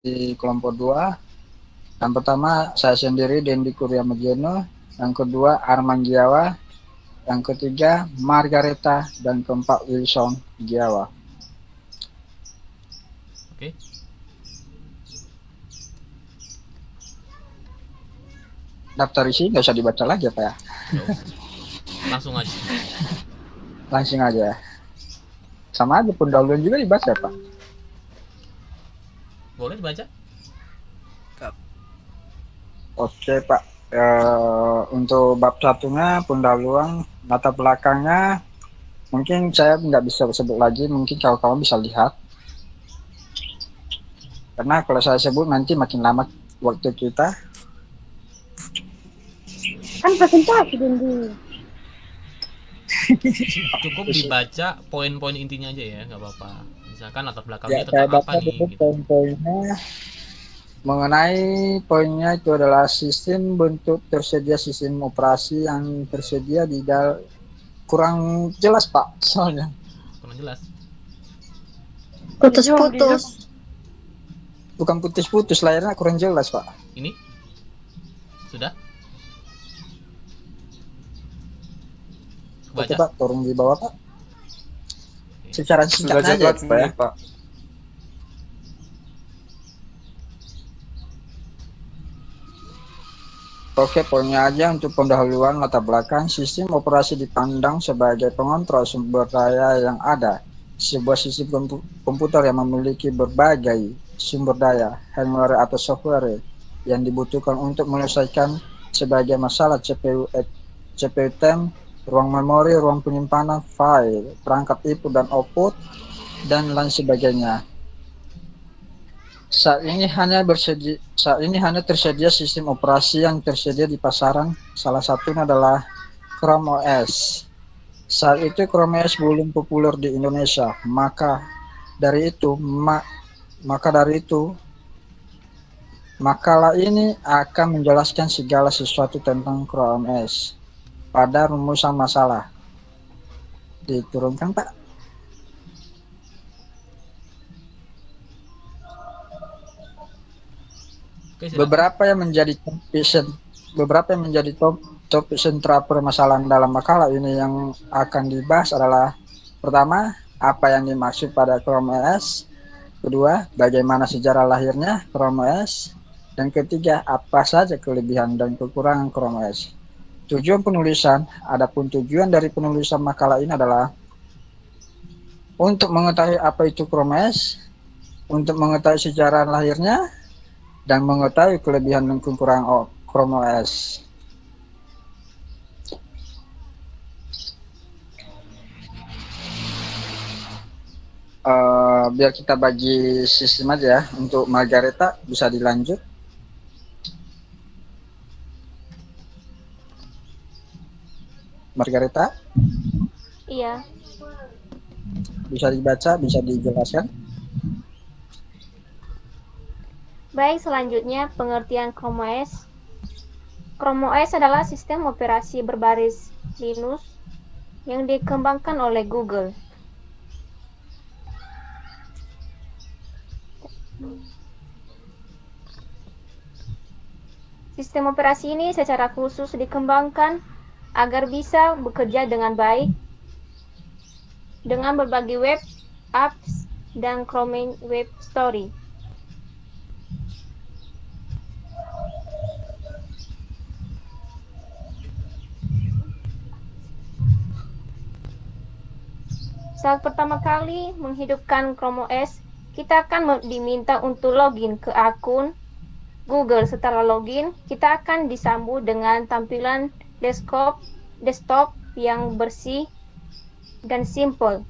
di kelompok 2. Yang pertama saya sendiri Dendi Kurya Mujiono, yang kedua Arman Giawa, yang ketiga Margareta, dan keempat Wilson Giawa. Oke. Daftar isi nggak usah dibaca lagi ya Pak ya? Nggak usah. Langsung aja. Langsung aja. Sama aja pendahuluan juga dibaca Pak. Boleh dibaca? Oke Pak. Untuk bab satunya pendahuluan latar belakangnya mungkin saya nggak bisa sebut lagi, mungkin kawan-kawan bisa lihat. Karena kalau saya sebut nanti makin lama waktu kita. Kan presentasi Dendi. Cukup dibaca poin-poin intinya aja ya, nggak apa-apa. Misalkan latar Ya, belakangnya saya tentang apa baca nih dulu gitu. poin-poinnya. Mengenai poinnya itu adalah sistem bentuk tersedia sistem operasi yang tersedia di kurang jelas Pak soalnya. Kurang jelas. Putus-putus. Bukan putus-putus, layarnya kurang jelas Pak. Ini sudah Oke kebaca? Pak, turun di bawah Pak. Secara Sudah singkatnya aja jelas Pak ya. ini Pak. Oke, poinnya aja untuk pendahuluan latar belakang. Sistem operasi dipandang sebagai pengontrol sumber daya yang ada. Sebuah sistem komputer yang memiliki berbagai sumber daya, hardware atau software yang dibutuhkan untuk menyelesaikan sebagai masalah CPU temp, ruang memori, ruang penyimpanan file, perangkat input dan output, dan lain sebagainya. Saat ini hanya tersedia sistem operasi yang tersedia di pasaran. Salah satunya adalah Chrome OS. Saat itu Chrome OS belum populer di Indonesia. Maka dari itu makalah ini akan menjelaskan segala sesuatu tentang Chrome OS pada rumusan masalah. Diturunkan Pak. Oke, silakan. Beberapa yang menjadi topik sentral permasalahan dalam makalah ini yang akan dibahas adalah: pertama, apa yang dimaksud pada Chrome OS; kedua, bagaimana sejarah lahirnya Chrome OS; dan ketiga, apa saja kelebihan dan kekurangan Chrome OS. Adapun tujuan dari penulisan makalah ini adalah untuk mengetahui apa itu Chrome OS, untuk mengetahui sejarah lahirnya, dan mengetahui kelebihan dan kekurangan Chrome OS. Biar kita bagi sistem aja ya. Untuk Margareta bisa dilanjut. Margareta? Iya. Bisa dibaca, bisa dijelaskan? Baik, selanjutnya pengertian Chrome OS. Chrome OS adalah sistem operasi berbasis Linux yang dikembangkan oleh Google. Sistem operasi ini secara khusus dikembangkan agar bisa bekerja dengan baik dengan berbagai web apps dan Chrome Web Story. Saat pertama kali menghidupkan Chrome OS, kita akan diminta untuk login ke akun Google. Setelah login, kita akan disambut dengan tampilan desktop yang bersih dan simple.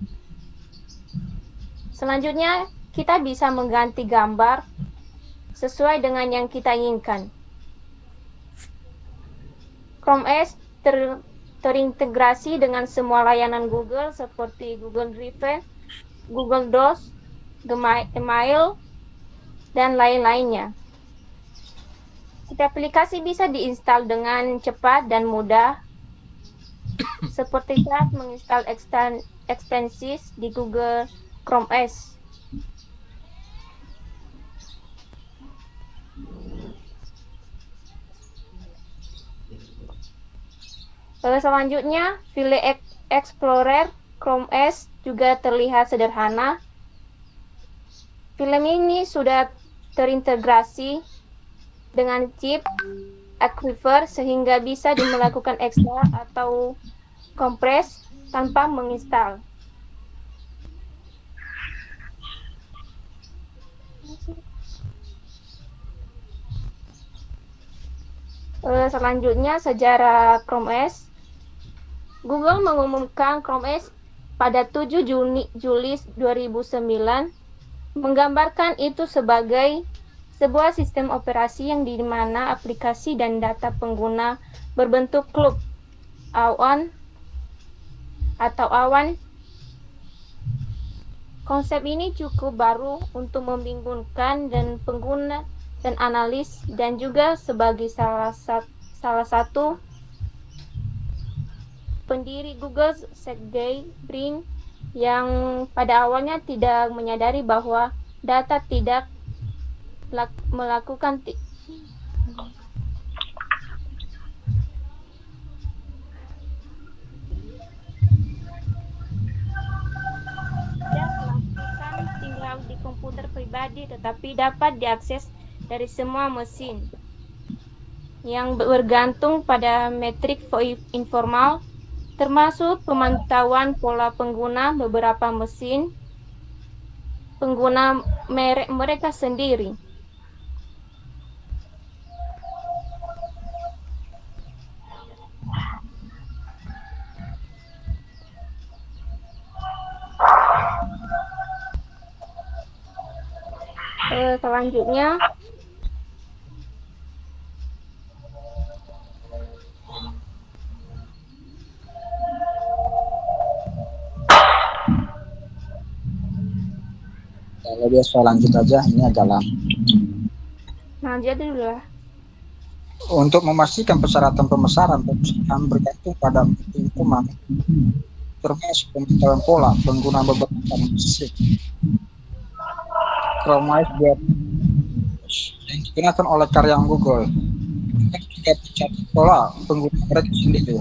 Selanjutnya, kita bisa mengganti gambar sesuai dengan yang kita inginkan. Chrome OS terintegrasi dengan semua layanan Google seperti Google Drive, Google Docs, Gmail, dan lain-lainnya. Setiap aplikasi bisa diinstal dengan cepat dan mudah, seperti saat menginstal ekstensi di Google Chrome OS. Selanjutnya, File Explorer Chrome OS juga terlihat sederhana. Film ini sudah terintegrasi dengan chip Aquiver sehingga bisa melakukan ekstrak atau kompres tanpa menginstal. Selanjutnya, sejarah Chrome OS. Google mengumumkan Chrome OS pada 7 Juli 2009, menggambarkan itu sebagai sebuah sistem operasi yang di mana aplikasi dan data pengguna berbentuk klub awan atau awan. Konsep ini cukup baru untuk membingungkan dan pengguna dan analis, dan juga sebagai salah satu pendiri Google, Sergey Brin, yang pada awalnya tidak menyadari bahwa data tidak melakukan tinggal di komputer pribadi, tetapi dapat diakses dari semua mesin yang bergantung pada metrik informal, termasuk pemantauan pola pengguna beberapa mesin pengguna merek mereka sendiri. Selanjutnya, Kalau dia soal lanjut aja, ini agak lama. jadi dulu lah. Untuk memastikan persyaratan pemesanan bergantung pada hukuman, termasuk pemantauan pola penggunaan beberapa mesin. Chrome OS yang digunakan oleh karyawan Google juga mencatat pola pengguna mereka sendiri.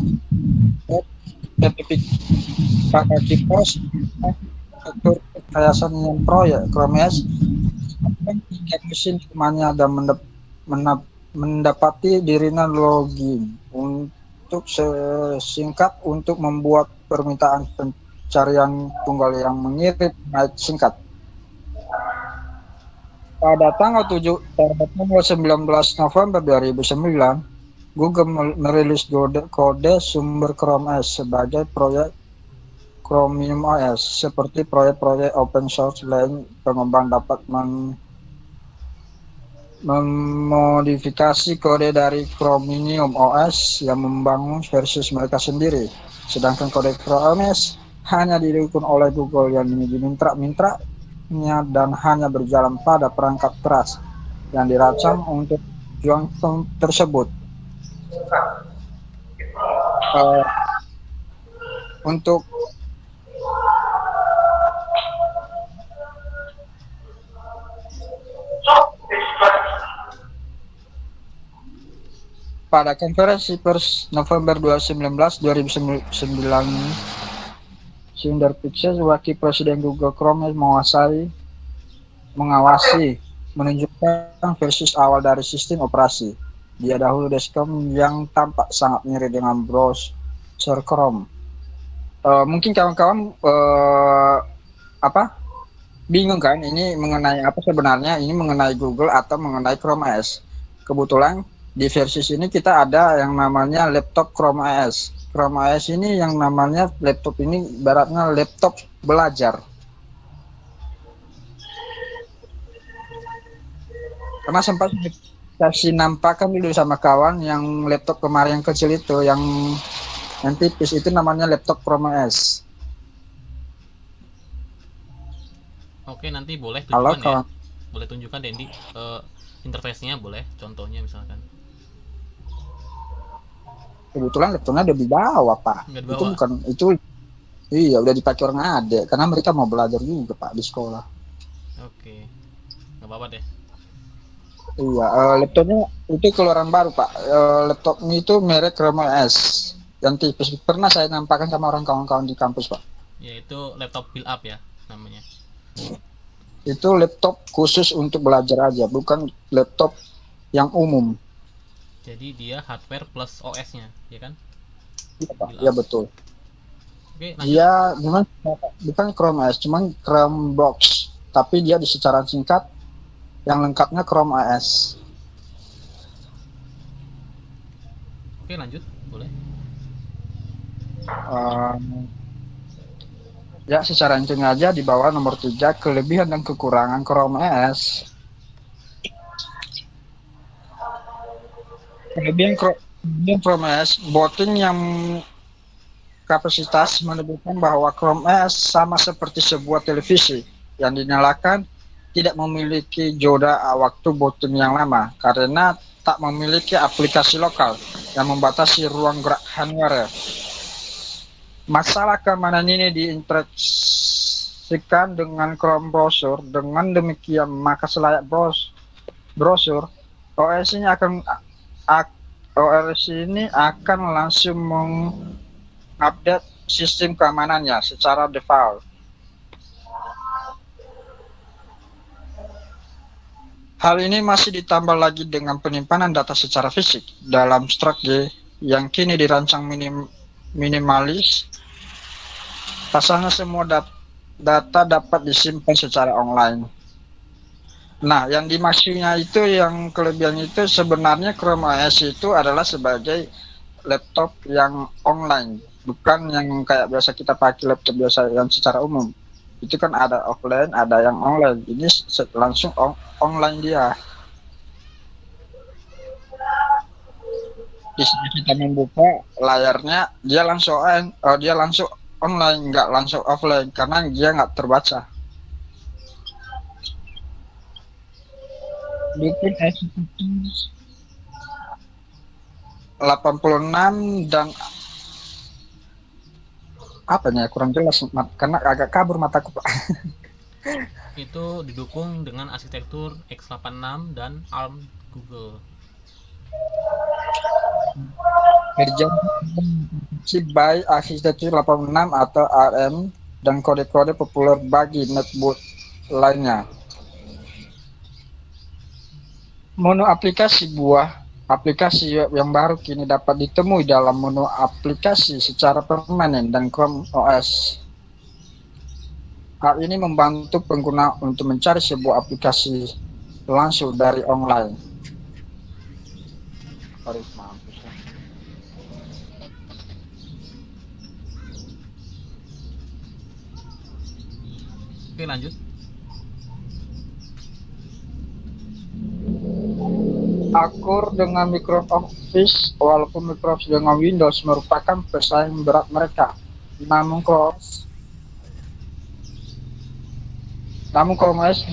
Bagi pos struktur yayasan yang proyek Chrome OS hingga mesin temannya dan mendapati dirinya login untuk singkat untuk membuat permintaan pencarian tunggal yang mengirim naik singkat. Pada tanggal 19 November 2009, Google merilis kode sumber Chrome OS sebagai proyek Chromium OS. Seperti proyek-proyek open source lain, pengembang dapat memodifikasi kode dari Chromium OS yang membangun versi mereka sendiri. Sedangkan kode Chrome OS hanya didukung oleh Google yang diminta-mintanya dan hanya berjalan pada perangkat keras yang dirancang untuk tujuan tersebut. Untuk pada konferensi pers November 2019, Sundar Pichai, wakil presiden Google Chrome mengawasi menunjukkan versi awal dari sistem operasi. Dia dahulu desktop yang tampak sangat mirip dengan browser Chrome. Mungkin kawan-kawan bingung kan ini mengenai apa sebenarnya, ini mengenai Google atau mengenai Chrome OS. Kebetulan di versi sini kita ada yang namanya laptop Chrome OS. Chrome OS ini yang namanya laptop ini ibaratnya laptop belajar. Karena sempat kasih nampakkan dulu sama kawan yang laptop kemarin yang kecil itu, yang tipis itu namanya laptop Chrome OS. Oke, nanti boleh tunjukkan ya. Boleh tunjukkan Dendi interface-nya, boleh contohnya misalkan. Kebetulan laptopnya ada di bawah, Pak. Itu bukan itu. Iya, udah dipakai orang adik karena mereka mau belajar juga, Pak, di sekolah. Oke. Nggak apa-apa deh. Iya, laptopnya itu keluaran baru, Pak. Laptopnya itu merek Chrome OS. yang tipis. Pernah saya nampakkan sama orang kawan-kawan di kampus, Pak. Yaitu laptop build up ya namanya. Itu laptop khusus untuk belajar aja, bukan laptop yang umum. Jadi dia hardware plus OS-nya, ya kan? Iya, Pak. Build Iya, up. betul. Oke, lanjut. Dia bukan Chrome OS, cuman Chrome Box. Tapi dia di secara singkat, yang lengkapnya Chrome OS. Oke, lanjut. Boleh. Ya, secara intinya aja di bawah nomor 3, kelebihan dan kekurangan Chrome OS. Kelebihan Chrome OS, booting yang kapasitas menunjukkan bahwa Chrome OS sama seperti sebuah televisi yang dinyalakan tidak memiliki jeda waktu booting yang lama karena tak memiliki aplikasi lokal yang membatasi ruang gerak hardware. Masalah keamanan ini diintegrasikan dengan Chrome browser. Dengan demikian, maka selayak browser, OS ini akan langsung update sistem keamanannya secara default. Hal ini masih ditambah lagi dengan penyimpanan data secara fisik dalam strategi yang kini dirancang minimalis. Pasalnya semua data dapat disimpan secara online. Nah, yang dimaksudnya itu, yang kelebihan itu sebenarnya Chrome OS itu adalah sebagai laptop yang online, bukan yang kayak biasa kita pakai laptop biasa yang secara umum. Itu kan ada offline, ada yang online. Ini langsung online dia. Di sini kita membuka layarnya, dia langsung online, nggak langsung offline karena dia nggak terbaca. Bikin SPT 86 dan apa nih, kurang jelas karena agak kabur mataku, Pak. Itu didukung dengan arsitektur x86 dan ARM Google. Chip by arsitektur 86 atau ARM dan kode-kode populer bagi netbook lainnya. Menu aplikasi aplikasi web yang baru kini dapat ditemui dalam menu aplikasi secara permanen dan Chrome OS. Hal ini membantu pengguna untuk mencari sebuah aplikasi langsung dari online. Oke, lanjut. Akur dengan Microsoft Office, walaupun Microsoft dengan Windows merupakan pesaing berat mereka. Namun Chrome OS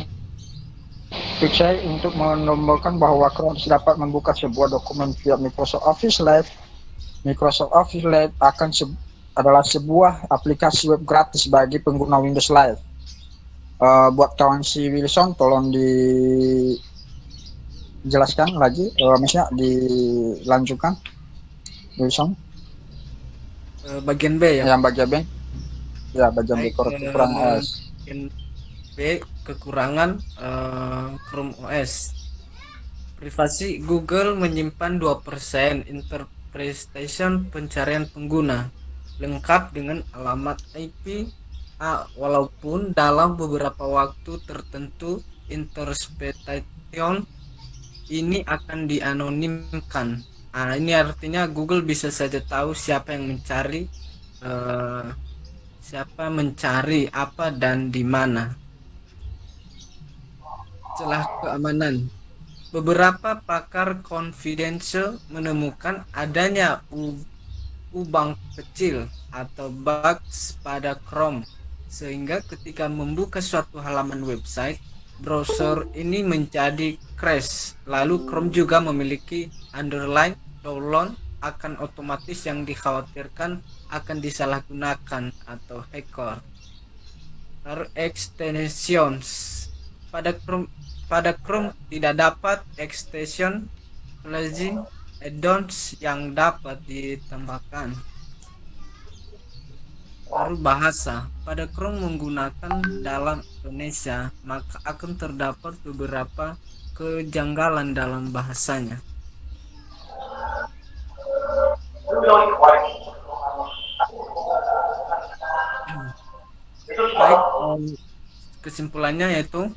percaya untuk menambahkan bahwa Chrome dapat membuka sebuah dokumen via Microsoft Office Live. Microsoft Office Live adalah sebuah aplikasi web gratis bagi pengguna Windows Live. Buat kawan si Wilson, tolong dijelaskan lagi, maksudnya dilanjutkan, Wilson. Bagian B ya. Yang bagian B. Ya, bagian B kekurangan OS. B kekurangan Chrome OS. Privasi Google menyimpan 2% interpretation pencarian pengguna lengkap dengan alamat IP walaupun dalam beberapa waktu tertentu interpretation ini akan dianonimkan. Ini artinya Google bisa saja tahu siapa yang mencari apa dan di mana. Celah keamanan. Beberapa pakar confidential menemukan adanya lubang kecil atau bugs pada Chrome sehingga ketika membuka suatu halaman website, browser ini menjadi crash. Lalu Chrome juga memiliki underline download akan otomatis yang dikhawatirkan akan disalahgunakan atau hacker. Extensions pada Chrome tidak dapat extension plugin add-ons yang dapat ditambahkan. Baru bahasa. Pada Chrome menggunakan dalam Indonesia, maka akan terdapat beberapa kejanggalan dalam bahasanya. Baik, kesimpulannya yaitu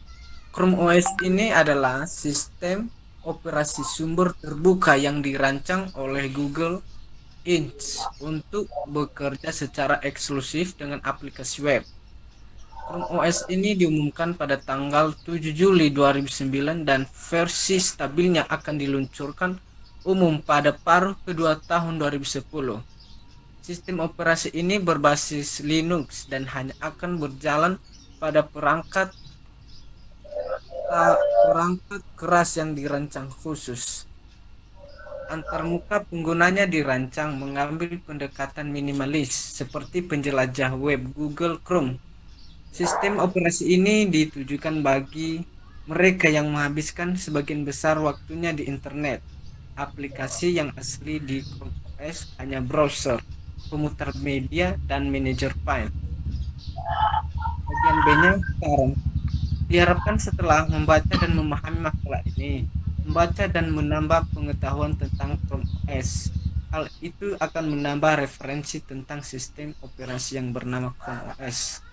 Chrome OS ini adalah sistem operasi sumber terbuka yang dirancang oleh Google Inc. untuk bekerja secara eksklusif dengan aplikasi web. Chrome OS ini diumumkan pada tanggal 7 Juli 2009 dan versi stabilnya akan diluncurkan umum pada paruh kedua tahun 2010. Sistem operasi ini berbasis Linux dan hanya akan berjalan pada perangkat keras yang dirancang khusus. Antarmuka penggunanya dirancang mengambil pendekatan minimalis seperti penjelajah web Google Chrome. Sistem operasi ini ditujukan bagi mereka yang menghabiskan sebagian besar waktunya di internet. Aplikasi yang asli di Chrome OS hanya browser, pemutar media, dan manajer file. Bagian B-nya sekarang. Diharapkan setelah membaca dan memahami makalah ini, membaca dan menambah pengetahuan tentang Chrome OS. Hal itu akan menambah referensi tentang sistem operasi yang bernama Chrome OS.